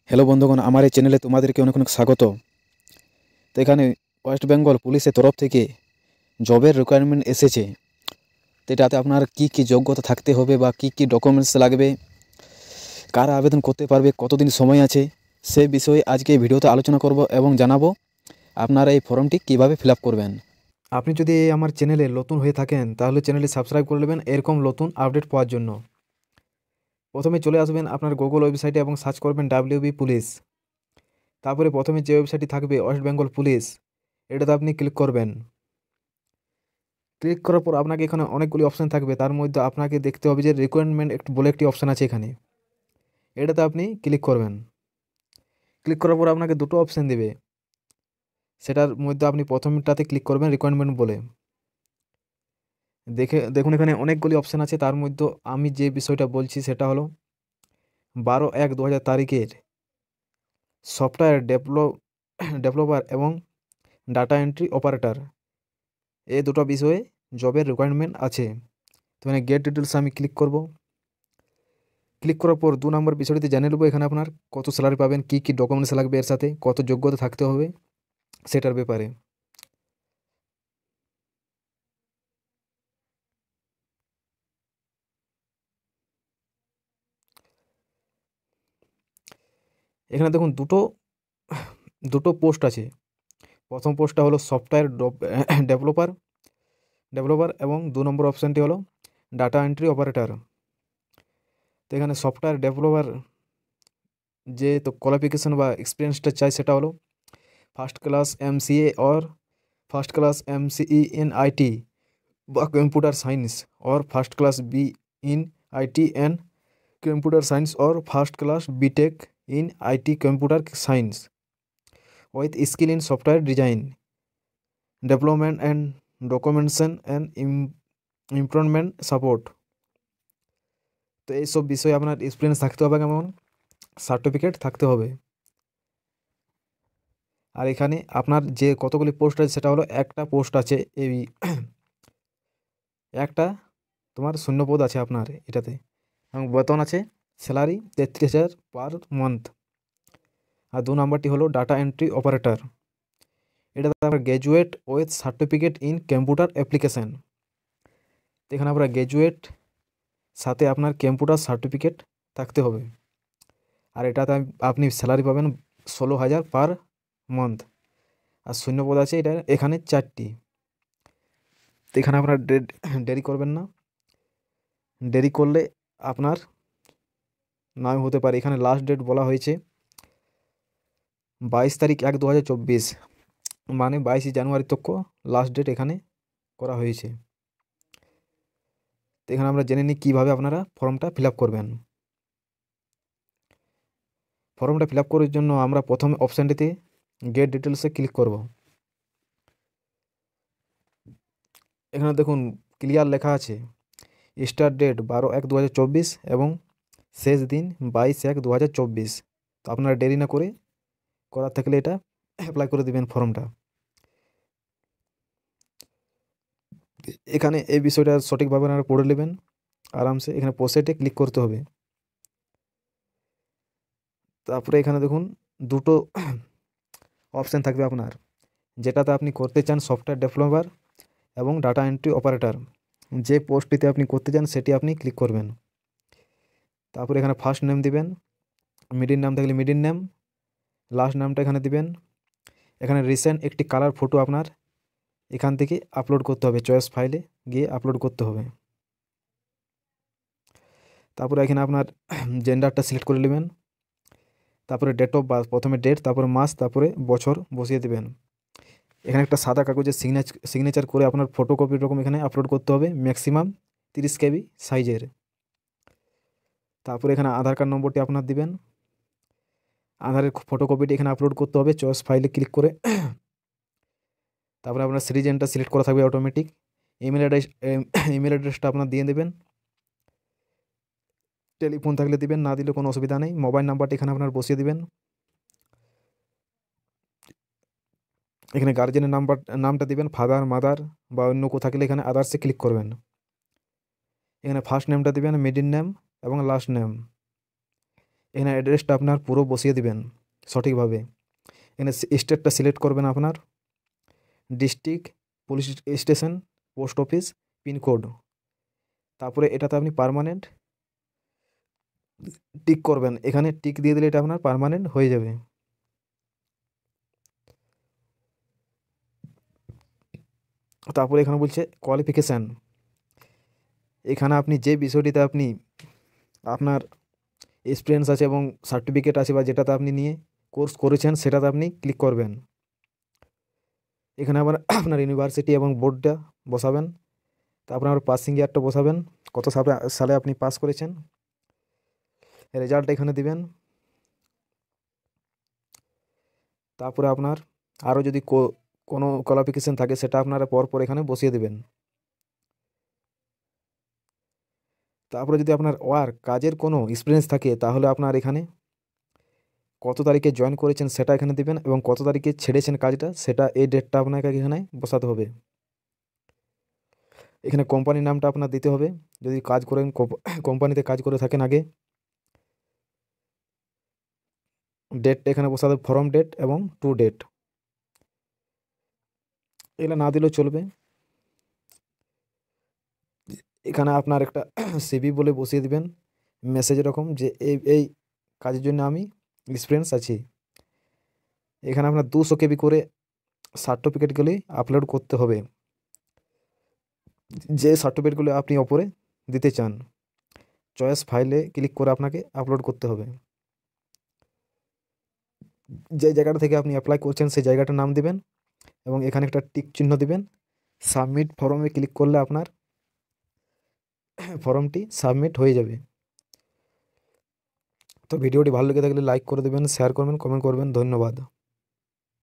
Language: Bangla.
হ্যালো বন্ধুগণ, আমার এই চ্যানেলে তোমাদেরকে অনেক অনেক স্বাগত। তো এখানে ওয়েস্ট বেঙ্গল পুলিশের তরফ থেকে জবের রিকোয়ারমেন্ট এসেছে। তো এটাতে আপনার কী কী যোগ্যতা থাকতে হবে বা কী কী ডকুমেন্টস লাগবে, কারা আবেদন করতে পারবে, কতদিন সময় আছে, সে বিষয়ে আজকে এই ভিডিওতে আলোচনা করব এবং জানাবো আপনারা এই ফর্মটি কীভাবে ফিল আপ করবেন। আপনি যদি আমার চ্যানেলে নতুন হয়ে থাকেন তাহলে চ্যানেলটি সাবস্ক্রাইব করে নেবেন এরকম নতুন আপডেট পাওয়ার জন্য। প্রথমে চলে আসবেন আপনার গুগল ওয়েবসাইটে এবং সার্চ করবেন ডাব্লিউবি পুলিশ। তারপরে প্রথমে যে ওয়েবসাইটটি থাকবে ওয়েস্ট বেঙ্গল পুলিশ, এটাতে আপনি ক্লিক করবেন। ক্লিক করার পর আপনাকে এখানে অনেকগুলি অপশান থাকবে, তার মধ্যে আপনাকে দেখতে হবে যে রিকোয়ারমেন্ট বলে একটি অপশান আছে এখানে, এটাতে আপনি ক্লিক করবেন। ক্লিক করার পর আপনাকে দুটো অপশান দেবে, সেটার মধ্যে আপনি প্রথমটাতে ক্লিক করবেন রিকোয়ারমেন্ট বলে। দেখুন এখানে অনেকগুলি অপশান আছে, তার মধ্যে আমি যে বিষয়টা বলছি সেটা হলো 12/1/2000 তারিখের সফটওয়্যার ডেভেলপার এবং ডাটা এন্ট্রি অপারেটর, এই দুটো বিষয়ে জবের রিকোয়ারমেন্ট আছে। তো এখানে গেট ডিটেলস আমি ক্লিক করব। ক্লিক করার পর 2 নম্বর বিষয়টিতে জেনে নেবো এখানে আপনার কত স্যালারি পাবেন, কী কী ডকুমেন্টস লাগবে, এর সাথে কত যোগ্যতা থাকতে হবে সেটার ব্যাপারে। এখানে দেখুন দুটো পোস্ট আছে। প্রথম পোস্টটা হলো সফটওয়্যার ডেভেলপার এবং 2 নম্বর অপশানটি হলো ডাটা এন্ট্রি অপারেটর। তো এখানে সফটওয়্যার ডেভেলপার যে তো কোয়ালিফিকেশন বা এক্সপিরিয়েন্সটা চাই সেটা হলো ফার্স্ট ক্লাস MCA और first class MCE in IT বা कंप्यूटर साइंस और first class B in IT and computer science और first class BTech in IT computer science with skill in software design development and documentation and improvement support। তো এইসব বিষয়ে আপনার এক্সপিরিয়েন্স থাকতে হবে এবং সার্টিফিকেট থাকতে হবে। আর এখানে আপনার যে কতগুলি পোস্ট আছে সেটা হলো একটা পোস্ট আছে, এই একটা তোমার শূন্যপদ আছে আপনার এটাতে, এবং বেতন আছে স্যালারি 33,000 পার মান্থ। আর 2 নম্বরটি হলো ডাটা এন্ট্রি অপারেটর, এটাতে আমরা graduate with certificate in computer application. এখানে আমরা গ্র্যাজুয়েট সাথে আপনার কম্পিউটার সার্টিফিকেট থাকতে হবে। আর এটাতে আপনি স্যালারি পাবেন 16,000 পার মান্থ। আর শূন্যপদ আছে এটা এখানে 4টি। তো এখানে আপনার দেরি করবেন না, দেরি করলে আপনার নাও হতে পারে। এখানে লাস্ট ডেট বলা হয়েছে 22/1/2024, মানে 22 জানুয়ারি তক লাস্ট ডেট এখানে করা হয়েছে। তো এখানে আমরা জেনে নিই কীভাবে আপনারা ফর্মটা ফিল আপ করবেন। ফর্মটা ফিল আপ করার জন্য আমরা প্রথমে অপশানটিতে গেট ডিটেলসে ক্লিক করব। এখানে দেখুন ক্লিয়ার লেখা আছে স্টার্ট ডেট 12/1/2024 এবং শেষ দিন 22/1/2024। তো আপনারা দেরি না করে করার থাকলে এটা অ্যাপ্লাই করে দিবেন ফর্মটা। এখানে এই বিষয়টা সঠিকভাবে আপনারা পড়ে নেবেন আরামসে। এখানে প্রসেটে ক্লিক করতে হবে। তারপরে এখানে দেখুন দুটো অপশান থাকবে আপনার, যেটাতে আপনি করতে চান সফটওয়্যার ডেভেলপার এবং ডাটা এন্ট্রি অপারেটর। যে পোস্টটিতে আপনি করতে চান সেটি আপনি ক্লিক করবেন। তারপরে এখানে ফার্স্ট নেম দিবেন, মিডিল নাম থাকলে মিডিল নেম, লাস্ট নামটা এখানে দিবেন। এখানে রিসেন্ট একটি কালার ফটো আপনার এখান থেকে আপলোড করতে হবে, চয়েস ফাইলে গিয়ে আপলোড করতে হবে। তারপরে এখানে আপনার জেন্ডারটা সিলেক্ট করে নেবেন। তারপরে ডেট অফ বার্থ, প্রথমে ডেট, তারপরে মাস, তারপরে বছর বসিয়ে দেবেন। এখানে একটা সাদা কাগজে সিগনেচার করে আপনার ফটোকপির রকম এখানে আপলোড করতে হবে, ম্যাক্সিমাম 30 KB সাইজের। তারপরে এখানে আধার কার্ড নম্বরটি আপনার দিবেন, আধারের ফটোকপিটি এখানে আপলোড করতে হবে চয়েস ফাইলে ক্লিক করে। তারপরে আপনার সিটিজেনটা সিলেক্ট করা থাকবে অটোমেটিক। ইমেল অ্যাড্রেসটা আপনার দিয়ে দেবেন, টেলিফোন থাকলে দিবেন, না দিলে কোনো অসুবিধা নেই। মোবাইল নাম্বারটি এখানে আপনার বসিয়ে দিবেন। এখানে গার্জেনের নামটা দিবেন, ফাদার মাদার বা অন্য কেউ থাকলে এখানে আদার্সে ক্লিক করবেন। এখানে ফার্স্ট নেমটা দিবেন, মিডিল নেম এবং লাস্ট নেম। এখানে অ্যাড্রেসটা আপনার পুরো বসিয়ে দিবেন সঠিকভাবে। এখানে স্টেটটা সিলেক্ট করবেন আপনার, district, police station, post office, pin code. তারপরে এটাতে আপনি পার্মানেন্ট টিক করবেন, এখানে টিক দিয়ে দিলে এটা আপনার পার্মানেন্ট হয়ে যাবে। তারপরে এখানে বলছে কোয়ালিফিকেশান, এখানে আপনি যে বিষয়টিতে আপনি আপনার এক্সপিরিয়েন্স আছে এবং সার্টিফিকেট আছে বা যেটাতে আপনি নিয়ে কোর্স করেছেন সেটাতে আপনি ক্লিক করবেন। এখানে আবার আপনার ইউনিভার্সিটি এবং বোর্ডটা বসাবেন। তারপরে আমার পাসিং ইয়ারটা বসাবেন, কত সালে আপনি পাস করেছেন। রেজাল্ট এখানে দিবেন। তারপরে আপনার আরও যদি কোনো কোয়ালিফিকেশান থাকে সেটা আপনারা পরপর এখানে বসিয়ে দেবেন। তারপরে যদি আপনার কাজের কোনো এক্সপিরিয়েন্স থাকে তাহলে আপনার এখানে কত তারিখে জয়েন করেছেন সেটা এখানে দিবেন এবং কত তারিখে ছেড়েছেন কাজটা সেটা এই ডেটটা আপনাকে এখানে বসাতে হবে। এখানে কোম্পানির নামটা আপনার দিতে হবে যদি কাজ করেন, কোম্পানিতে কাজ করে থাকেন আগে। ডেটটা এখানে বসাতে হবে, ফর্ম ডেট এবং টু ডেট, এগুলো না দিলেও চলবে। এখানে আপনার একটা সিভি বলে বসিয়ে দিবেন মেসেজ এরকম যে এই এই কাজের জন্য আমি এক্সপিরিয়েন্স আছি। এখানে আপনার 200 কেবি করে সার্টিফিকেটগুলি আপলোড করতে হবে, যে সার্টিফিকেটগুলো আপনি ওপরে দিতে চান। চয়েস ফাইলে ক্লিক করে আপনাকে আপলোড করতে হবে। যে জায়গাটা থেকে আপনি অ্যাপ্লাই করছেন সেই জায়গাটার নাম দিবেন এবং এখানে একটা টিক চিহ্ন দিবেন। সাবমিট ফর্মে ক্লিক করলে আপনার ফর্মটি সাবমিট হয়ে যাবে। তো ভিডিওটি ভালো লেগে থাকলে লাইক করে দেবেন, শেয়ার করবেন, কমেন্ট করবেন। ধন্যবাদ।